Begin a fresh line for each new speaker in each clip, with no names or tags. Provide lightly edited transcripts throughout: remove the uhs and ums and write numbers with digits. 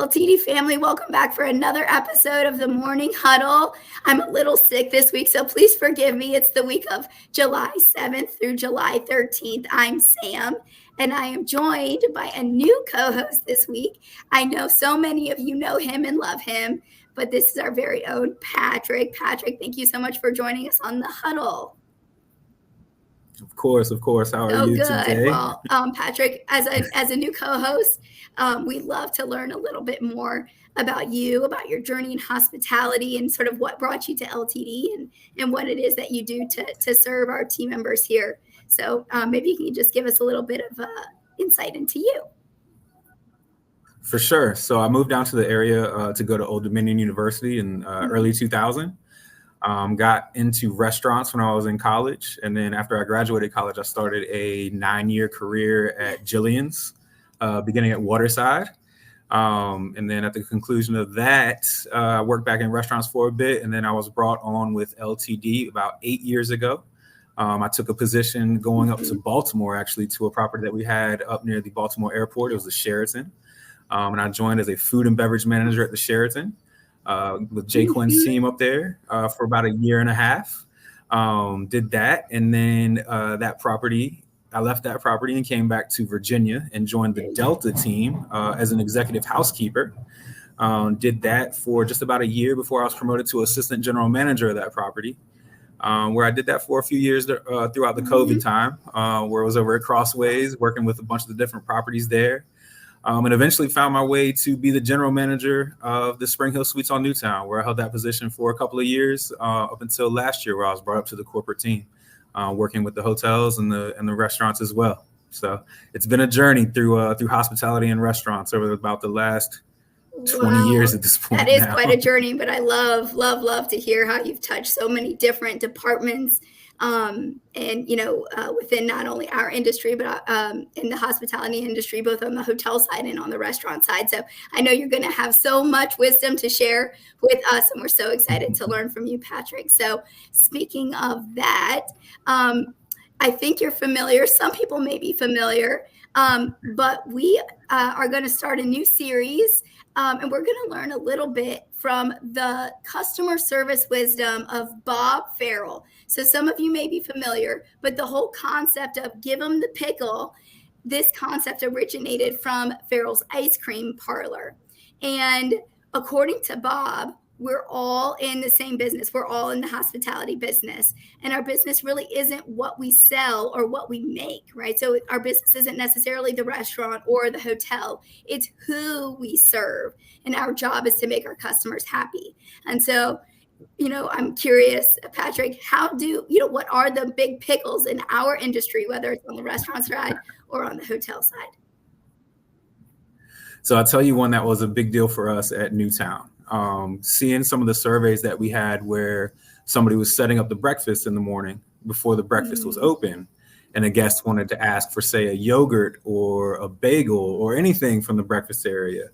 LTD family, welcome back for another episode of the Morning Huddle. I'm a little sick this week, so please forgive me. It's the week of July 7th through July 13th. I'm Sam, and I am joined by a new co-host this week. I know so many of you know him and love him, but this is our very own Patrick. Patrick, thank you so much for joining us on the Huddle.
Of course. How are you today?
Well, Patrick, as a new co-host, we'd love to learn a little bit more about you, about your journey in hospitality, and sort of what brought you to LTD and what it is that you do to serve our team members here. So maybe you can just give us a little bit of insight into you.
For sure. So I moved down to the area to go to Old Dominion University in early 2000. Got into restaurants when I was in college. And then after I graduated college, I started a 9-year career at Jillian's, beginning at Waterside. And then at the conclusion of that, I worked back in restaurants for a bit. And then I was brought on with LTD about 8 years ago. I took a position going up to Baltimore, actually, to a property that we had up near the Baltimore airport. It was the Sheraton. And I joined as a food and beverage manager at the Sheraton. With Jay Quinn's team up there for about a year and a half. Did that. And then I left that property and came back to Virginia and joined the Delta team as an executive housekeeper. Did that for just about a year before I was promoted to assistant general manager of that property, where I did that for a few years throughout the COVID time, where I was over at Crossways working with a bunch of the different properties there. And eventually found my way to be the general manager of the Spring Hill Suites on Newtown, where I held that position for a couple of years up until last year, where I was brought up to the corporate team, working with the hotels and the restaurants as well. So it's been a journey through hospitality and restaurants over about the last 20 years at this point.
That is quite a journey, but I love to hear how you've touched so many different departments. And, within not only our industry, but in the hospitality industry, both on the hotel side and on the restaurant side. So I know you're going to have so much wisdom to share with us, and we're so excited to learn from you, Patrick. So speaking of that, I think you're familiar. Some people may be familiar, but we are going to start a new series, and we're going to learn a little bit from the customer service wisdom of Bob Farrell. So some of you may be familiar, but the whole concept of give them the pickle, this concept originated from Farrell's ice cream parlor. And according to Bob, we're all in the same business. We're all in the hospitality business. And our business really isn't what we sell or what we make, right? So our business isn't necessarily the restaurant or the hotel. It's who we serve. And our job is to make our customers happy. And so, I'm curious, Patrick, what are the big pickles in our industry, whether it's on the restaurant side or on the hotel side?
So I'll tell you one that was a big deal for us at Newtown. Seeing some of the surveys that we had where somebody was setting up the breakfast in the morning before the breakfast was open, and a guest wanted to ask for, say, a yogurt or a bagel or anything from the breakfast area.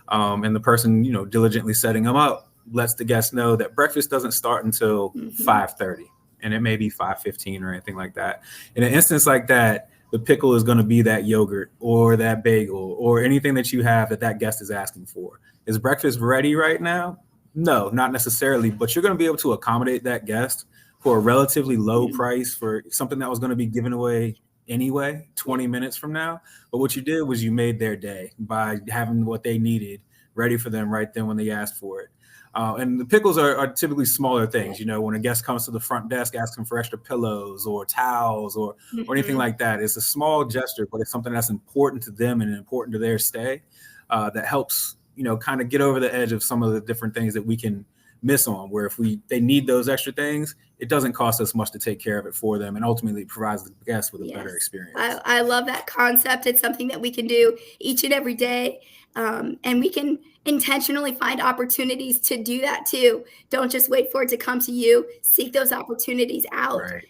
And the person, diligently setting them up lets the guest know that breakfast doesn't start until 5:30, and it may be 5:15 or anything like that. In an instance like that, the pickle is going to be that yogurt or that bagel or anything that you have that guest is asking for. Is breakfast ready right now? No, not necessarily, but you're going to be able to accommodate that guest for a relatively low price for something that was going to be given away anyway 20 minutes from now. But what you did was you made their day by having what they needed ready for them right then when they asked for it. And the pickles are typically smaller things. When a guest comes to the front desk asking for extra pillows or towels or anything like that, it's a small gesture, but it's something that's important to them and important to their stay that helps, kind of get over the edge of some of the different things that we can miss on, where if they need those extra things, it doesn't cost us much to take care of it for them, and ultimately provides the guest with a better experience.
I love that concept. It's something that we can do each and every day. And we can intentionally find opportunities to do that too. Don't just wait for it to come to you. Seek those opportunities out. Right.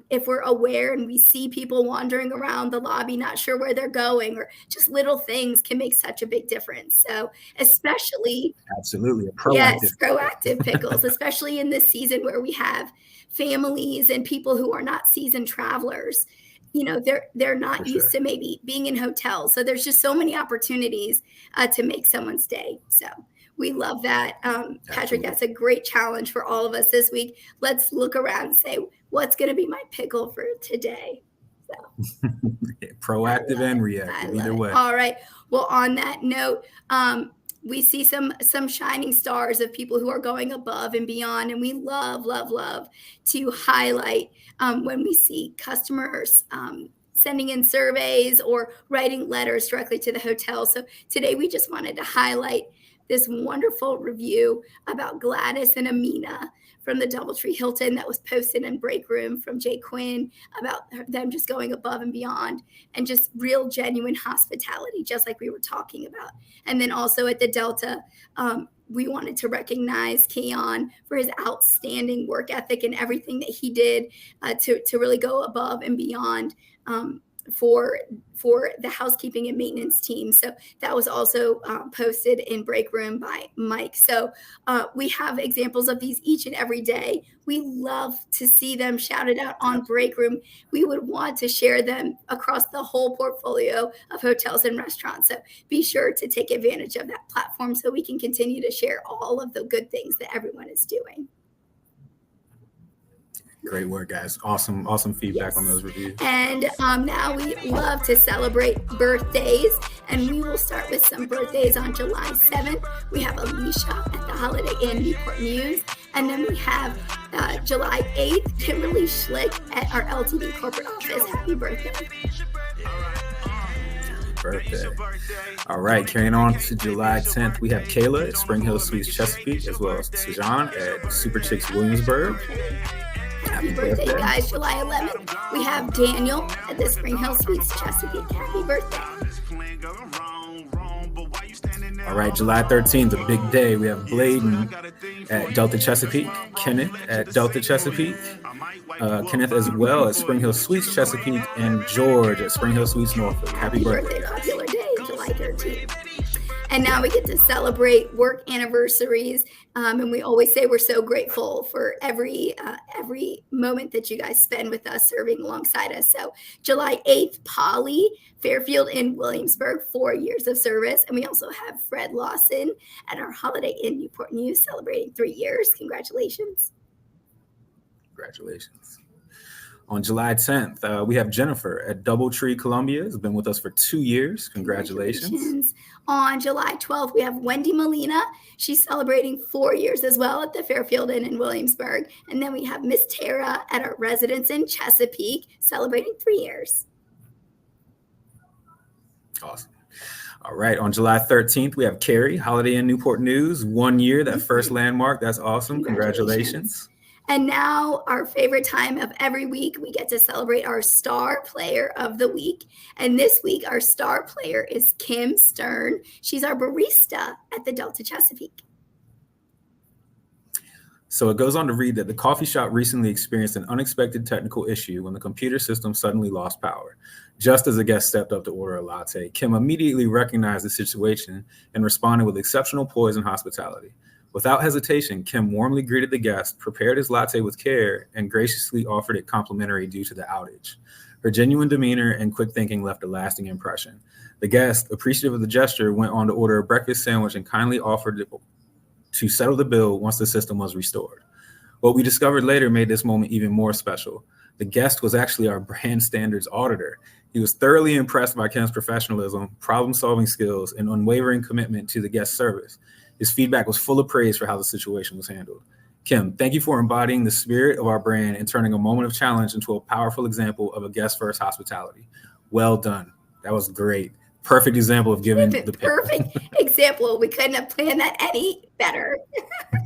If we're aware and we see people wandering around the lobby, not sure where they're going, or just little things can make such a big difference. So especially proactive pickles, especially in this season where we have families and people who are not seasoned travelers. they're not
For
used
sure.
to maybe being in hotels. So there's just so many opportunities to make someone's day. So we love that. Patrick,
Absolutely.
that's a great challenge for all of us this week. Let's look around and say, what's going to be my pickle for today? So
Proactive and
I
reactive,
love
either
it.
way.
All right. Well, on that note, we see some shining stars of people who are going above and beyond, and we love to highlight when we see customers sending in surveys or writing letters directly to the hotel. So today we just wanted to highlight this wonderful review about Gladys and Amina from the Doubletree Hilton that was posted in Break Room from Jay Quinn about them just going above and beyond and just real genuine hospitality, just like we were talking about. And then also at the Delta, we wanted to recognize Keon for his outstanding work ethic and everything that he did to really go above and beyond for the housekeeping and maintenance team. So that was also posted in Break Room by Mike. So we have examples of these each and every day. We love to see them shouted out on Break Room. We would want to share them across the whole portfolio of hotels and restaurants. So be sure to take advantage of that platform so we can continue to share all of the good things that everyone is doing.
Great work, guys. Awesome feedback on those reviews.
And now we love to celebrate birthdays, and we will start with some birthdays on July 7th. We have Alicia at the Holiday Inn Newport News, and then we have July 8th, Kimberly Schlick at our LTD corporate office. Happy birthday.
Birthday. All right, carrying on to July 10th, we have Kayla at Spring Hill Suites Chesapeake, as well as Sejan at Super Chicks Williamsburg.
Happy birthday, guys. July 11th, we have Daniel at the Spring Hill Suites Chesapeake. Happy birthday.
All right, July 13th, a big day. We have Bladen at Delta Chesapeake, Kenneth at Delta Chesapeake, Kenneth as well at Spring Hill Suites Chesapeake, and George at Spring Hill Suites Norfolk. Happy birthday.
Popular day, July 13th. And now we get to celebrate work anniversaries. And we always say we're so grateful for every moment that you guys spend with us, serving alongside us. So July 8th, Polly Fairfield in Williamsburg, 4 years of service. And we also have Fred Lawson at our Holiday Inn Newport News celebrating 3 years. Congratulations.
Congratulations. On July 10th, we have Jennifer at Doubletree Columbia. Has been with us for 2 years. Congratulations.
On July 12th, we have Wendy Molina. She's celebrating 4 years as well at the Fairfield Inn in Williamsburg. And then we have Miss Tara at our residence in Chesapeake celebrating 3 years.
Awesome. All right. On July 13th, we have Carrie, Holiday Inn Newport News. 1 year, that first landmark. That's awesome. Congratulations.
And now our favorite time of every week, we get to celebrate our star player of the week. And this week, our star player is Kim Stern. She's our barista at the Delta Chesapeake.
So it goes on to read that the coffee shop recently experienced an unexpected technical issue when the computer system suddenly lost power. Just as a guest stepped up to order a latte, Kim immediately recognized the situation and responded with exceptional poise and hospitality. Without hesitation, Kim warmly greeted the guest, prepared his latte with care, and graciously offered it complimentary due to the outage. Her genuine demeanor and quick thinking left a lasting impression. The guest, appreciative of the gesture, went on to order a breakfast sandwich and kindly offered to settle the bill once the system was restored. What we discovered later made this moment even more special. The guest was actually our brand standards auditor. He was thoroughly impressed by Kim's professionalism, problem-solving skills, and unwavering commitment to the guest service. His feedback was full of praise for how the situation was handled. Kim, thank you for embodying the spirit of our brand and turning a moment of challenge into a powerful example of a guest-first hospitality. Well done. That was great. Perfect example of giving the
perfect example. We couldn't have planned that any better.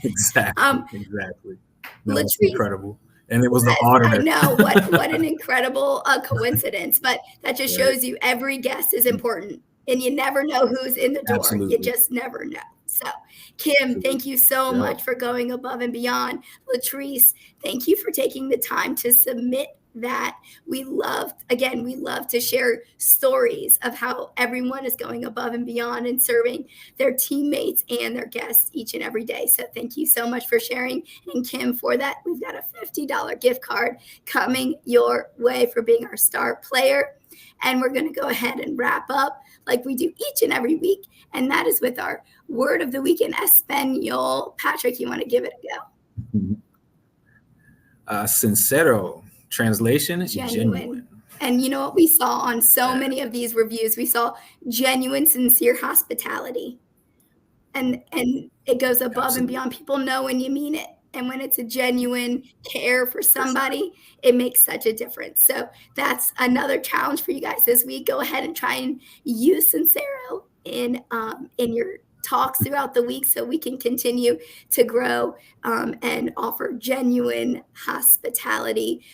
Exactly. No, that's incredible. And it was the auditor.
I know what an incredible coincidence, but that just shows you every guest is important, and you never know who's in the door.
Absolutely.
You just never know. So, Kim, thank you so much for going above and beyond. Latrice, thank you for taking the time to submit that. We love to share stories of how everyone is going above and beyond and serving their teammates and their guests each and every day. So thank you so much for sharing. And Kim, for that, we've got a $50 gift card coming your way for being our star player. And we're going to go ahead and wrap up like we do each and every week. And that is with our word of the week in Espanol. Patrick, you want to give it a go?
Sincero, translation, genuine.
And you know what we saw on so many of these reviews? We saw genuine, sincere hospitality. And it goes above and beyond. People know when you mean it. And when it's a genuine care for somebody, it makes such a difference. So that's another challenge for you guys as we go ahead and try and use Sincero in your talks throughout the week so we can continue to grow and offer genuine hospitality.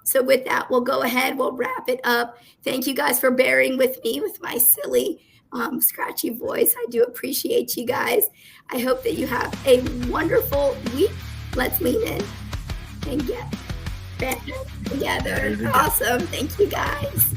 So with that, we'll go ahead, we'll wrap it up. Thank you guys for bearing with me with my silly scratchy voice. I do appreciate you guys. I hope that you have a wonderful week. Let's lean in and get better together. Awesome. Thank you guys.